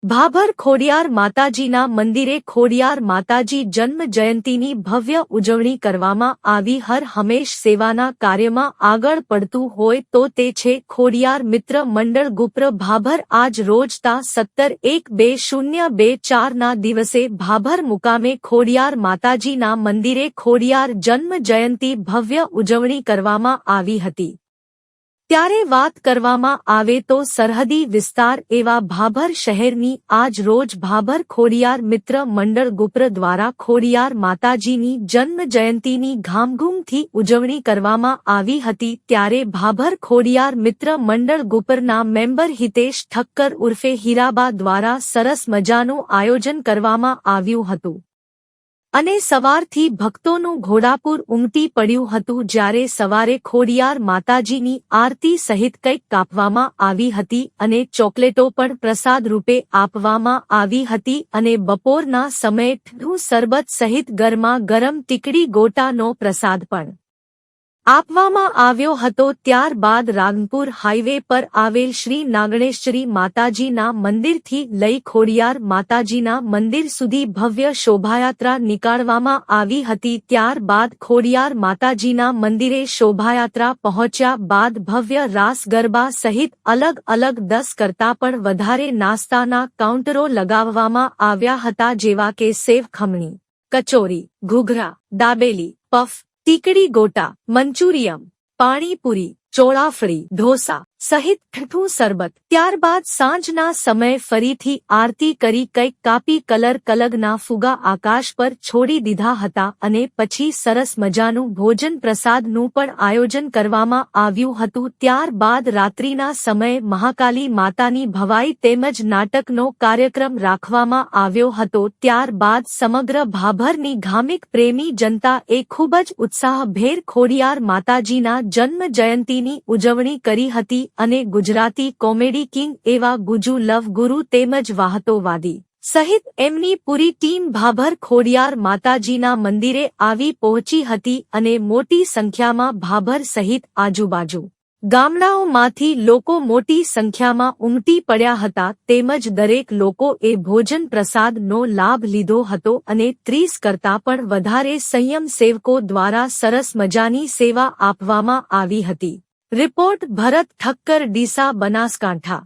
ભાભર ખોડિયાર માતાજીના મંદિરે ખોડિયાર માતાજી જન્મ જયંતીની ભવ્ય ઉજવણી કરવામાં આવી. હર હંમેશ સેવાના કાર્યમાં આગળ પડતું હોય તો તે છે ખોડિયાર મિત્ર મંડળ ગુપ્ર ભાભર. આજ રોજ તા 17/1/2024 ના દિવસે ભાભર મુકામે ખોડિયાર માતાજીના મંદિરે ખોડિયાર જન્મ જયંતી ભવ્ય ઉજવણી કરવામાં આવી હતી. ત્યારે વાત કરવામાં આવે તો સરહદી વિસ્તાર એવા ભાભર શહેરની આજ રોજ ભાભર ખોડિયાર મિત્ર મંડળ ગુપ્ર દ્વારા ખોડિયાર માતાજીની જન્મ જયંતીની ધામધૂમથી ઉજવણી કરવામાં આવી હતી. ત્યારે ભાભર ખોડિયાર મિત્ર મંડળ ગુપ્રના મેમ્બર હિતેશ ઠક્કર ઉર્ફે હીરાબા દ્વારા સરસ મજાનું આયોજન કરવામાં આવ્યું હતું અને સવારથી ભક્તોનું ઘોડાપુર ઉમટી પડ્યું હતું. જ્યારે સવારે ખોડિયાર માતાજીની આરતી સહિત કંઈક કાપવામાં આવી હતી અને ચોકલેટો પણ પ્રસાદ રૂપે આપવામાં આવી હતી અને બપોરના સમયે ઠંડુ શરબત સહિત ગરમા ગરમ ટીકડી ગોટાનો પ્રસાદ પણ આપવામાં આવ્યો હતો. ત્યારબાદ રાધનપુર હાઈવે પર આવેલ શ્રી નાગણેશ્વરી માતાજીના મંદિરથી લઈ ખોડિયાર માતાજીના મંદિર સુધી ભવ્ય શોભાયાત્રા નીકાળવામાં આવી હતી. ત્યારબાદ ખોડિયાર માતાજીના મંદિરે શોભાયાત્રા પહોંચ્યા બાદ ભવ્ય રાસ ગરબા સહિત અલગ અલગ 10 કરતાં પણ વધારે નાસ્તાના કાઉન્ટરો લગાવવામાં આવ્યા હતા, જેવા કે સેવ ખમણી, કચોરી, ઘૂઘરા, દાબેલી, પફ, ટીકડી ગોટા, મંચુરિયમ, પાણીપુરી, ચોળાફળી, ઢોસા સહિત ઠંડુ શરબત. ત્યારબાદ સાંજના સમયે ફરીથી આરતી કરી કંઈક કાપી કલરના ફુગા આકાશ પર છોડી દીધા હતા અને પછી સરસ મજાનું ભોજન પ્રસાદનું પણ આયોજન કરવામાં આવ્યું હતું. ત્યારબાદ રાત્રિના સમયે મહાકાલી માતાની ભવાઈ તેમજ નાટકનો કાર્યક્રમ રાખવામાં આવ્યો હતો. ત્યારબાદ સમગ્ર ભાભરની ધાર્મિક પ્રેમી જનતા એ ખૂબ જ ઉત્સાહભેર ખોડિયાર માતાજીના જન્મ જયંતીની ઉજવણી કરી હતી અને ગુજરાતી કોમેડી કિંગ એવા ગુજુ લવ ગુરુ તેમજ વાહતોવાદી સહિત એમની પૂરી ટીમ ભાભર ખોડિયાર માતાજીના મંદિરે આવી પહોંચી હતી અને મોટી સંખ્યામાં ભાભર સહિત આજુબાજુ ગામડાઓમાંથી લોકો મોટી સંખ્યામાં ઉમટી પડ્યા હતા તેમજ દરેક લોકોએ ભોજન પ્રસાદનો લાભ લીધો હતો અને 30 કરતાં પણ વધારે સંયમ સેવકો દ્વારા સરસ મજાની સેવા આપવામાં આવી હતી. રિપોર્ટ ભરત ઠક્કર, ડીસા, બનાસકાંઠા.